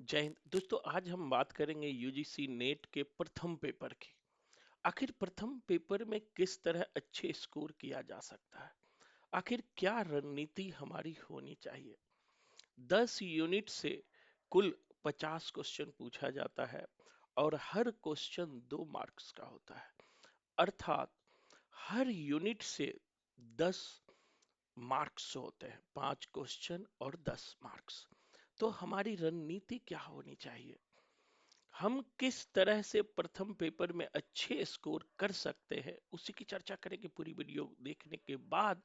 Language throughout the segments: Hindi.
जय हिंद दोस्तों। आज हम बात करेंगे यूजीसी नेट के प्रथम पेपर की। आखिर प्रथम पेपर में किस तरह अच्छे स्कोर किया जा सकता है। आखिर क्या रणनीति हमारी होनी चाहिए। 10 यूनिट से कुल 50 क्वेश्चन पूछा जाता है और हर क्वेश्चन 2 मार्क्स का होता है। अर्थात हर यूनिट से 10 मार्क्स होते हैं, 5 क्वेश्चन और 10 मार्क्स। तो हमारी रणनीति क्या होनी चाहिए, हम किस तरह से प्रथम पेपर में अच्छे स्कोर कर सकते हैं, उसी की चर्चा करेंगे पूरी वीडियो देखने के बाद।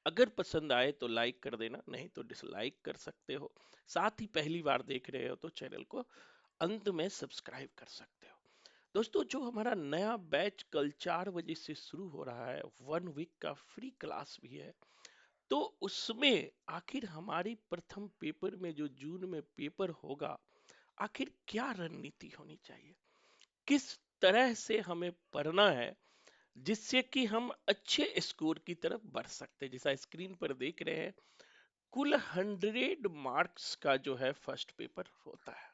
अगर पसंद आए तो लाइक कर देना, नहीं तो डिसलाइक कर सकते हो। साथ ही पहली बार देख रहे हो तो चैनल को अंत में सब्सक्राइब कर सकते हो। दोस्तों, जो हमारा नया बैच कल 4 बजे से शुरू हो रहा है, 1 वीक का फ्री क्लास भी है, तो उसमें आखिर हमारी प्रथम पेपर में जो जून में पेपर होगा, आखिर क्या रणनीति होनी चाहिए, किस तरह से हमें पढ़ना है जिससे कि हम अच्छे स्कोर की तरफ बढ़ सकते हैं। जैसा स्क्रीन पर देख रहे हैं, कुल 100 मार्क्स का जो है फर्स्ट पेपर होता है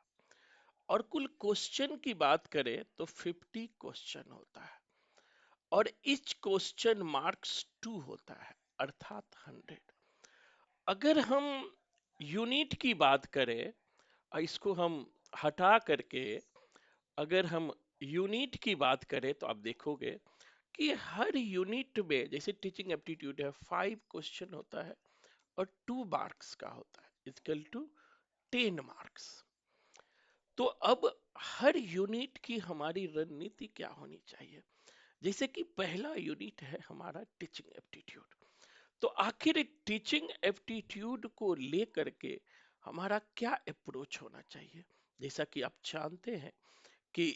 और कुल क्वेश्चन की बात करें तो 50 क्वेश्चन होता है और इच क्वेश्चन मार्क्स 2 होता है, अर्थात 100। अगर हम यूनिट की बात करें और इसको हम हटा करके अगर हम यूनिट की बात करें तो आप देखोगे कि हर यूनिट में जैसे टीचिंग एप्टीट्यूड है, 5 क्वेश्चन होता है और 2 मार्क्स का होता है, इक्वल टू 10 मार्क्स। तो अब हर यूनिट की हमारी रणनीति क्या होनी चाहिए। जैसे कि पहला यूनिट है हमारा टीचिंग एप्टीट्यूड, तो आखिर टीचिंग एप्टीट्यूड को लेकर के हमारा क्या अप्रोच होना चाहिए। जैसा कि आप जानते हैं कि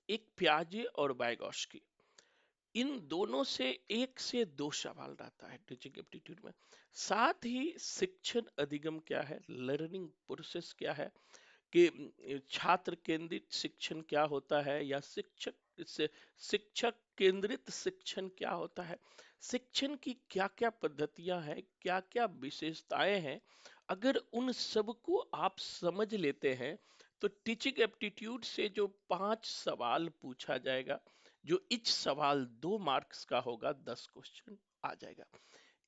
एक प्याजे और बायगॉस्की, इन दोनों से 1 से 2 सवाल रहता है टीचिंग एप्टीट्यूड में। साथ ही शिक्षण अधिगम क्या है, लर्निंग प्रोसेस क्या है, कि छात्र केंद्रित शिक्षण क्या होता है या शिक्षक केंद्रित शिक्षण क्या होता है, शिक्षण की क्या क्या पद्धतियां हैं, क्या क्या विशेषताएं हैं। अगर उन सबको आप समझ लेते हैं तो टीचिंग एप्टीट्यूड से जो 5 सवाल पूछा जाएगा, जो इच सवाल 2 मार्क्स का होगा, 10 क्वेश्चन आ जाएगा।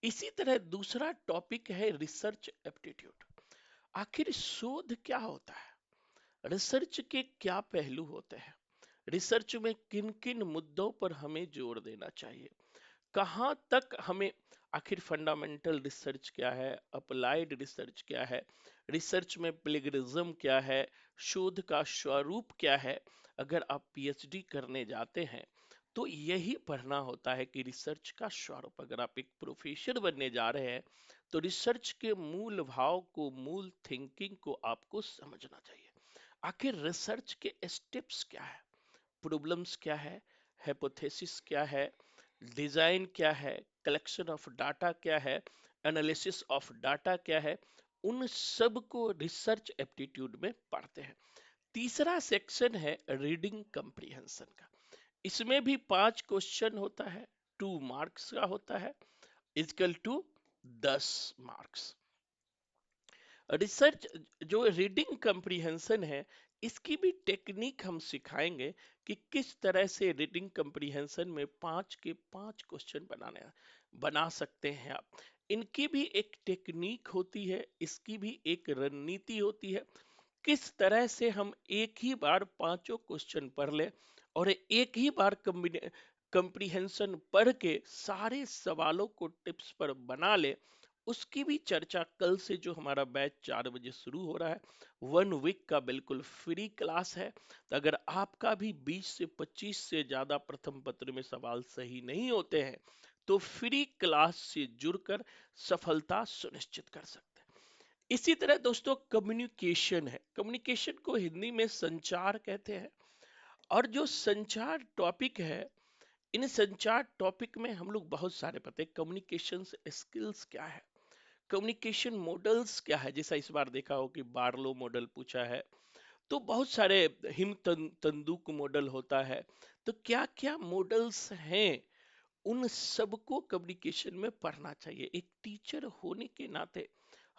इसी तरह दूसरा टॉपिक है रिसर्च एप्टीट्यूड। आखिर शोध क्या होता है, रिसर्च के क्या पहलू होते हैं, रिसर्च में किन किन मुद्दों पर हमें जोर देना चाहिए, कहाँ तक हमें, आखिर फंडामेंटल रिसर्च क्या है, अप्लाइड रिसर्च क्या है, रिसर्च में प्लेगरिज्म क्या है, शोध का स्वरूप क्या है। अगर आप पीएचडी करने जाते हैं तो यही पढ़ना होता है कि रिसर्च का स्वरूप। अगर आप एक प्रोफेसर बनने जा रहे हैं तो रिसर्च के मूल भाव को, मूल थिंकिंग को आपको समझना चाहिए। आखिर रिसर्च के स्टेप्स क्या है, प्रॉब्लम्स क्या है, हाइपोथेसिस क्या है, डिजाइन क्या है, कलेक्शन ऑफ डाटा क्या है, एनालिसिस ऑफ डाटा क्या है, उन सब को रिसर्च एप्टीट्यूड में पढ़ते हैं। तीसरा सेक्शन है रीडिंग कंप्रीहेंशन का। इसमें भी 5 क्वेश्चन होता है, 2 मार्क्स का होता है, इक्वल टू 10 मार्क्स। रिसर्च जो रीडिंग कंप्रीहेंशन है, इसकी भी टेक्निक हम सिखाएंगे कि किस तरह से रीडिंग कंप्रीहेंशन में 5 के 5 क्वेश्चन बना सकते हैं आप। इनकी भी एक टेक्निक होती है, इसकी भी एक रणनीति होती है, किस तरह से हम एक ही बार 5 क्वेश्चन पढ़ ले और एक ही बार कंप्रीहेंशन पढ़ के सारे सवालों को टिप्स पर बना ले। उसकी भी चर्चा कल से, जो हमारा बैच 4 बजे शुरू हो रहा है, 1 वीक का बिल्कुल फ्री क्लास है। तो अगर आपका भी 20 से 25 से ज्यादा प्रथम पत्र में सवाल सही नहीं होते हैं तो फ्री क्लास से जुड़कर सफलता सुनिश्चित कर सकते हैं। इसी तरह दोस्तों, कम्युनिकेशन है, कम्युनिकेशन को हिंदी में संचार कहते हैं। और जो संचार टॉपिक है, इन संचार टॉपिक में हम लोग बहुत सारे पढ़ते हैं। कम्युनिकेशन स्किल्स क्या है, कम्युनिकेशन मॉडल्स क्या है, जैसा इस बार देखा हो कि बार्लो मॉडल पूछा है, तो बहुत सारे तंदूक मॉडल होता है। तो क्या क्या मॉडल्स हैं, उन सबको कम्युनिकेशन में पढ़ना चाहिए। एक टीचर होने के नाते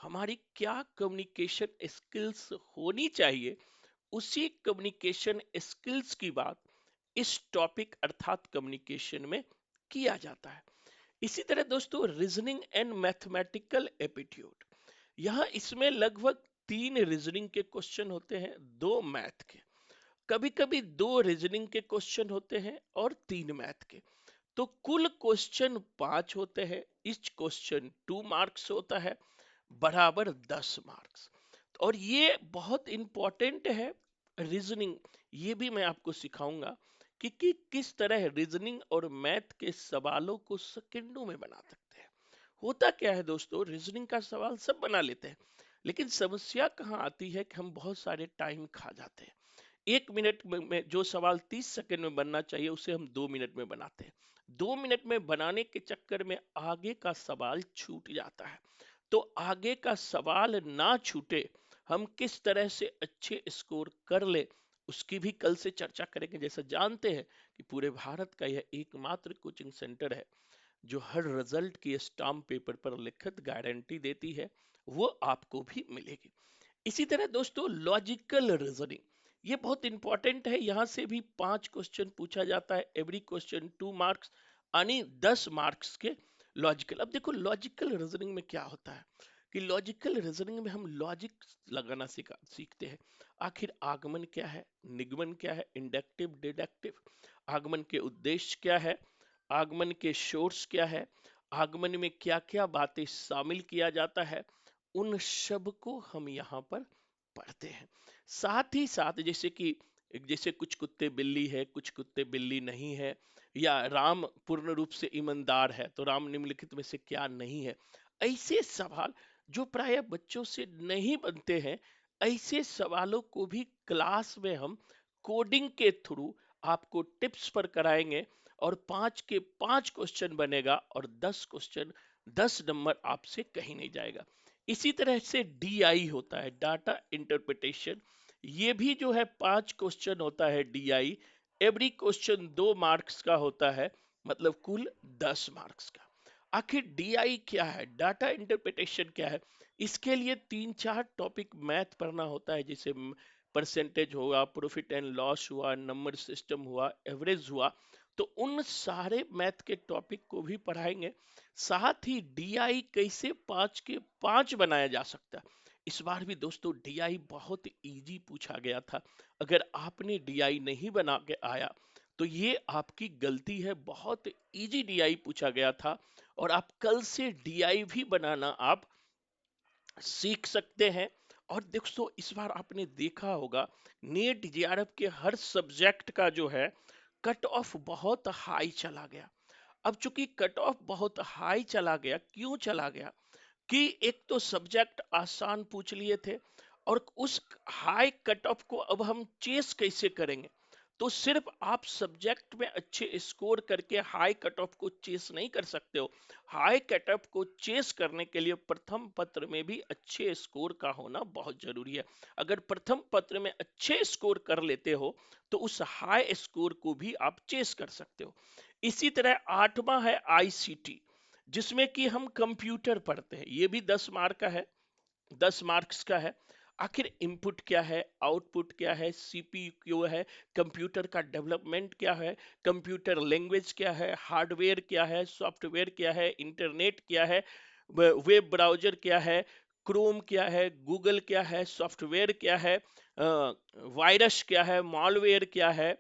हमारी क्या कम्युनिकेशन स्किल्स होनी चाहिए, उसी कम्युनिकेशन स्किल्स की बात इस टॉपिक अर्थात कम्युनिकेशन में किया जाता है। इसी तरह दोस्तों रीजनिंग एंड मैथमेटिकल एप्टीट्यूड, यहाँ इसमें लगभग 3 रीजनिंग के क्वेश्चन होते हैं, 2 मैथ के, कभी कभी 2 रीजनिंग के क्वेश्चन होते हैं और 3 मैथ के। तो कुल क्वेश्चन 5 होते हैं, इच क्वेश्चन 2 मार्क्स होता है, बराबर 10 मार्क्स। और ये बहुत इंपॉर्टेंट है रीजनिंग, ये भी मैं आपको सिखाऊंगा कि किस तरह रीजनिंग और मैथ के सवालों को सेकंडों में बना सकते हैं। होता क्या है दोस्तों, रीजनिंग का सवाल सब बना लेते हैं, लेकिन समस्या कहाँ आती है कि हम बहुत सारे टाइम खा जाते हैं। 1 मिनट में जो सवाल 30 सेकंड में बनना चाहिए उसे हम 2 मिनट में बनाते हैं। 2 मिनट में बनाने के चक्कर में आगे का सवाल छूट जाता है। तो आगे का सवाल ना छूटे, हम किस तरह से अच्छे स्कोर कर ले, उसकी भी कल से चर्चा करेंगे। जैसा जानते हैं कि पूरे भारत का यह एकमात्र कोचिंग सेंटर है जो हर रिजल्ट की स्टाम्प पेपर पर लिखित गारंटी देती है, वो आपको भी मिलेगी। इसी तरह दोस्तों लॉजिकल रीजनिंग, ये बहुत इंपॉर्टेंट है, यहां से भी 5 क्वेश्चन पूछा जाता है, एवरी क्वेश्चन 2 मार्क्स, यानी 10 मार्क्स के लॉजिकल। अब देखो लॉजिकल रीजनिंग में क्या होता है कि लॉजिकल रीजनिंग में हम लॉजिक लगाना सीखते हैं। आखिर आगमन क्या है, निगमन क्या है, इंडक्टिव डिडक्टिव, आगमन के उद्देश्य क्या है, आगमन के सोर्स क्या है, आगमन में क्या क्या बातें शामिल किया जाता है, उन सब को हम यहाँ पर पढ़ते हैं। साथ ही साथ जैसे कुछ कुत्ते बिल्ली है, कुछ कुत्ते बिल्ली नहीं है, या राम पूर्ण रूप से ईमानदार है तो राम निम्नलिखित में से क्या नहीं है, ऐसे सवाल जो प्राय बच्चों से नहीं बनते हैं, ऐसे सवालों को भी क्लास में हम कोडिंग के थ्रू आपको टिप्स पर कराएंगे, और 5 के 5 क्वेश्चन बनेगा और 10 क्वेश्चन, 10 नंबर आपसे कहीं नहीं जाएगा। इसी तरह से डीआई होता है, डाटा इंटरप्रिटेशन, ये भी जो है 5 क्वेश्चन होता है डीआई, एवरी क्वेश्चन 2 मार्क्स का होता है, मतलब कुल 10 मार्क्स का। आखिर डीआई क्या है, डाटा इंटरप्रिटेशन क्या है, इसके लिए 3 4 टॉपिक मैथ पढ़ना होता है, जैसे परसेंटेज हुआ, प्रॉफिट एंड लॉस हुआ, नंबर सिस्टम हुआ, एवरेज हुआ, तो उन सारे मैथ के टॉपिक को भी पढ़ाएंगे। साथ ही डीआई कैसे 5 के 5 बनाया जा सकता है, इस बार भी दोस्तों डीआई बहुत इजी पूछा गया था। अगर आपने डीआई नहीं बना के आया तो ये आपकी गलती है, बहुत इजी डीआई पूछा गया था, और आप कल से डीआई भी बनाना आप सीख सकते हैं। और दोस्तों इस बार आपने देखा होगा नीट जेआरएफ के हर सब्जेक्ट का जो है कट ऑफ बहुत हाई चला गया। अब चूंकि कट ऑफ बहुत हाई चला गया, क्यों चला गया कि एक तो सब्जेक्ट आसान पूछ लिए थे, और उस हाई कट ऑफ को अब हम चेस कैसे करेंगे। तो सिर्फ आप सब्जेक्ट में अच्छे स्कोर करके हाई कट ऑफ को चेस नहीं कर सकते हो। हाई कट ऑफ को चेस करने के लिए प्रथम पत्र में भी अच्छे स्कोर का होना बहुत जरूरी है। अगर प्रथम पत्र में अच्छे स्कोर कर लेते हो तो उस हाई स्कोर को भी आप चेस कर सकते हो। इसी तरह 8वां है आईसीटी, जिसमें कि हम कंप्यूटर पढ़ते हैं, ये भी 10 मार्क का है, 10 मार्क्स का है। आखिर इनपुट क्या है, आउटपुट क्या है, सीपीयू क्यों है, कंप्यूटर का डेवलपमेंट क्या है, कंप्यूटर लैंग्वेज क्या है, हार्डवेयर क्या है, सॉफ्टवेयर क्या है, इंटरनेट क्या है, वेब ब्राउजर क्या है, क्रोम क्या है, गूगल क्या है, सॉफ्टवेयर क्या है, वायरस क्या है, मॉलवेयर क्या है,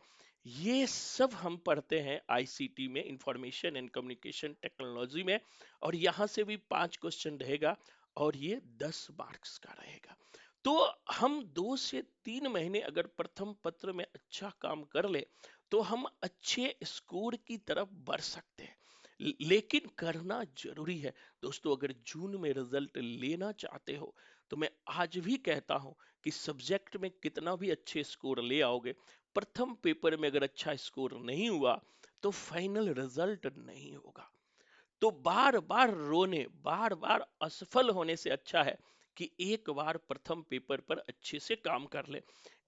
ये सब हम पढ़ते हैं आईसीटी में, इंफॉर्मेशन एंड कम्युनिकेशन टेक्नोलॉजी में। और यहां से भी 5 क्वेश्चन रहेगा और ये 10 मार्क्स का रहेगा। तो हम 2 से 3 महीने अगर प्रथम पत्र में अच्छा काम कर ले तो हम अच्छे स्कोर की तरफ बढ़ सकते हैं। लेकिन करना जरूरी है दोस्तों। अगर जून में रिजल्ट लेना चाहते हो तो मैं आज भी कहता हूं कि सब्जेक्ट में कितना भी अच्छे स्कोर ले आओगे, प्रथम पेपर में अगर अच्छा स्कोर नहीं हुआ तो फाइनल रिजल्ट नहीं होगा। तो बार बार रोने, बार बार असफल होने से अच्छा है कि एक बार प्रथम पेपर पर अच्छे से काम कर ले।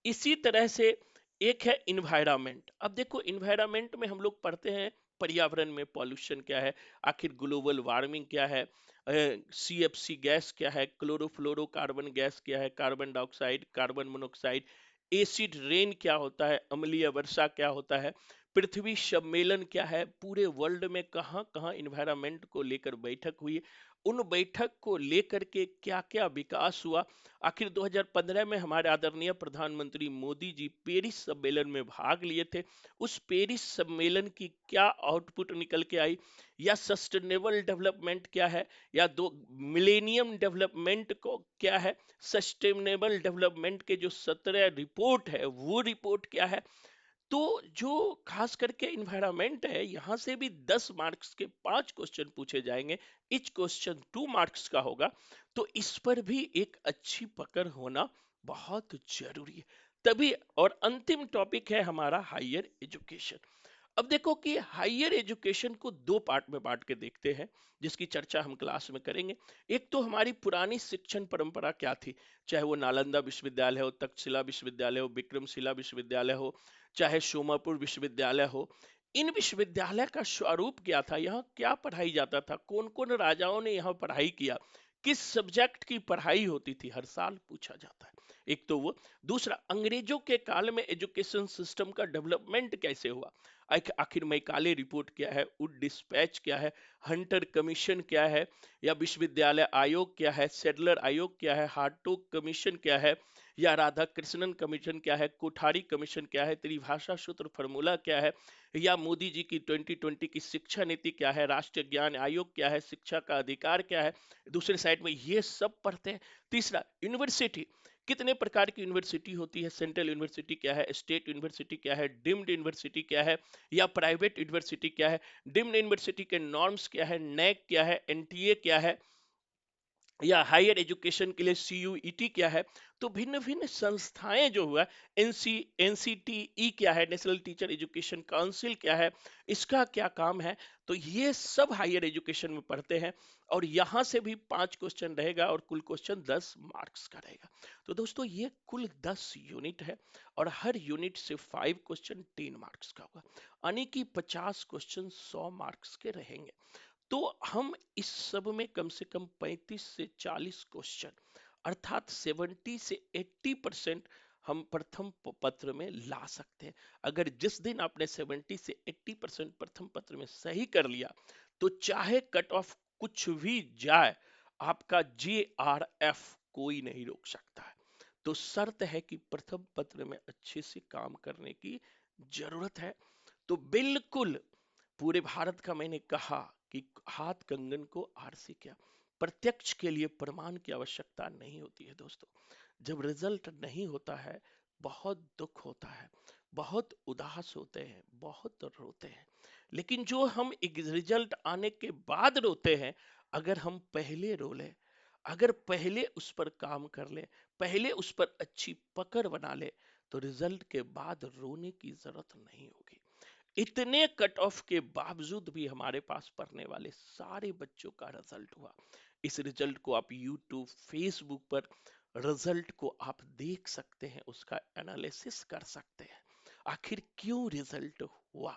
इसी तरह से एक है इन्वायरमेंट। अब देखो इन्वायरमेंट में हम लोग पढ़ते हैं पर्यावरण में पॉल्यूशन क्या है, आखिर ग्लोबल वार्मिंग क्या है, सीएफसी गैस क्या है, क्लोरोफ्लोरोकार्बन गैस क्या है, carbon dioxide, carbon monoxide, acid rain क्या होता है, अम्लीय वर्षा क्या होता है, पृथ्वी सम्मेलन क्या है, पूरे वर्ल्ड में कहाँ कहाँ इन्वायरमेंट को लेकर बैठक हुई, उन बैठक को लेकर के क्या क्या विकास हुआ। आखिर 2015 में हमारे आदरणीय प्रधानमंत्री मोदी जी पेरिस सम्मेलन में भाग लिए थे, उस पेरिस सम्मेलन की क्या आउटपुट निकल के आई, या सस्टेनेबल डेवलपमेंट क्या है, या दो मिलेनियम डेवलपमेंट को क्या है, सस्टेनेबल डेवलपमेंट के जो 17 रिपोर्ट है वो रिपोर्ट क्या है। तो जो खास करके इन्वायरमेंट है, यहां से भी 10 मार्क्स के 5 क्वेश्चन पूछे जाएंगे, इच क्वेश्चन 2 मार्क्स का होगा। तो इस पर भी एक अच्छी पकड़ होना बहुत जरूरी है तभी। और अंतिम टॉपिक है हमारा हायर एजुकेशन। अब देखो कि हायर एजुकेशन को दो पार्ट में बांट के देखते हैं, जिसकी चर्चा हम क्लास में करेंगे। एक तो हमारी पुरानी शिक्षण परंपरा क्या थी, चाहे वो नालंदा विश्वविद्यालय हो, तक्षशिला विश्वविद्यालय हो, विक्रमशिला विश्वविद्यालय हो, चाहे सोमापुर विश्वविद्यालय हो। इन विश्वविद्यालय का स्वरूप क्या था, यहाँ क्या पढ़ाई जाता था, कौन कौन राजाओं ने यहाँ पढ़ाई किया, किस सब्जेक्ट की पढ़ाई होती थी, हर साल पूछा जाता है। एक तो वो, दूसरा अंग्रेजों के काल में एजुकेशन सिस्टम का डेवलपमेंट कैसे हुआ। आखिर मैकाले रिपोर्ट क्या है, वुड डिस्पैच क्या है, हंटर कमीशन क्या है, या विश्वविद्यालय आयोग क्या है, सेडलर आयोग क्या है, हार्टोग कमीशन क्या है, या राधा कृष्णन कमीशन क्या है, कोठारी कमीशन क्या है, त्रिभाषा सूत्र फॉर्मूला क्या है, या मोदी जी की 2020 की शिक्षा नीति क्या है, राष्ट्रीय ज्ञान आयोग क्या है, शिक्षा का अधिकार क्या है। दूसरे साइड में ये सब पढ़ते हैं। तीसरा, यूनिवर्सिटी, कितने प्रकार की यूनिवर्सिटी होती है, सेंट्रल यूनिवर्सिटी क्या है, स्टेट यूनिवर्सिटी क्या है, डिम्ड यूनिवर्सिटी क्या है, या प्राइवेट यूनिवर्सिटी क्या है, डिम्ड यूनिवर्सिटी के नॉर्म्स क्या है, नैक क्या है, एनटीए क्या है, या हायर एजुकेशन के लिए सीयूईटी क्या है। तो भिन्न भिन्न संस्थाएं जो हुआ, एनसीटीई क्या है, नेशनल टीचर एजुकेशन काउंसिल क्या है, इसका क्या काम है। तो ये सब हायर एजुकेशन में पढ़ते हैं, और यहां से भी 5 क्वेश्चन रहेगा, और कुल क्वेश्चन 10 मार्क्स का रहेगा। तो दोस्तों ये कुल 10 यूनिट है, और हर यूनिट से 5 क्वेश्चन 3 मार्क्स का होगा, यानी कि 50 क्वेश्चन 100 मार्क्स के रहेंगे। तो हम इस सब में कम से कम 35 से 40 क्वेश्चन, अर्थात 70 से 80% हम प्रथम पत्र में ला सकते हैं। अगर जिस दिन आपने 70 से 80% प्रथम पत्र में सही कर लिया, तो चाहे कट ऑफ कुछ भी जाए, आपका JRF कोई नहीं रोक सकता है। तो शर्त है कि प्रथम पत्र में अच्छे से काम करने की जरूरत है। तो बिल्कुल पूरे भारत का मैंने कहा कि हाथ कंगन को आर से क्या, प्रत्यक्ष के लिए प्रमाण की आवश्यकता नहीं होती है दोस्तों। जब रिजल्ट नहीं होता है, बहुत दुख होता है, बहुत उदास होते हैं, बहुत रोते हैं। लेकिन जो हम एक रिजल्ट आने के बाद रोते हैं, अगर हम पहले रो ले, अगर पहले उस पर काम कर ले, पहले उस पर अच्छी पकड़ बना ले, तो रिजल्ट के बाद रोने की जरूरत नहीं होगी। इतने कट ऑफ के बावजूद भी हमारे पास पढ़ने वाले सारे बच्चों का रिजल्ट हुआ। इस रिजल्ट को आप यूट्यूब फेसबुक पर रिजल्ट को आप देख सकते हैं, उसका एनालिसिस कर सकते हैं, आखिर क्यों रिजल्ट हुआ।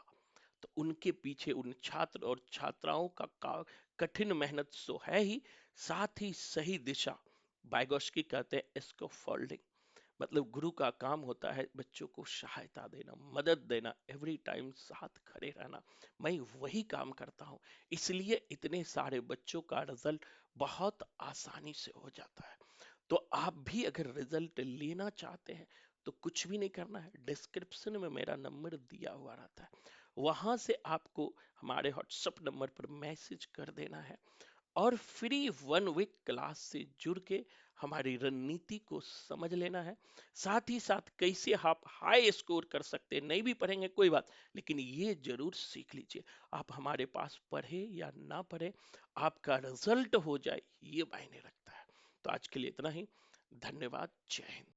तो उनके पीछे उन छात्र और छात्राओं का कठिन मेहनत तो है ही, साथ ही सही दिशा, बायगोस्की कहते हैं इसको फोल्डिंग, मतलब गुरु का काम होता है बच्चों को सहायता देना, मदद देना, एवरी टाइम साथ खड़े रहना। मैं वही काम करता हूँ, इसलिए इतने सारे बच्चों का रिजल्ट बहुत आसानी से हो जाता है। तो आप भी अगर रिजल्ट लेना चाहते हैं, तो कुछ भी नहीं करना है, डिस्क्रिप्शन में मेरा नंबर दिया हुआ रहता है, वहां से आपको हमारे व्हाट्सएप नंबर पर मैसेज कर देना है, और फ्री 1 वीक क्लास से जुड़ के हमारी रणनीति को समझ लेना है। साथ ही साथ कैसे आप हाई स्कोर कर सकते हैं, नहीं भी पढ़ेंगे कोई बात, लेकिन ये जरूर सीख लीजिए। आप हमारे पास पढ़े या ना पढ़े, आपका रिजल्ट हो जाए, ये मायने रखता है। तो आज के लिए इतना ही। धन्यवाद। जय हिंद।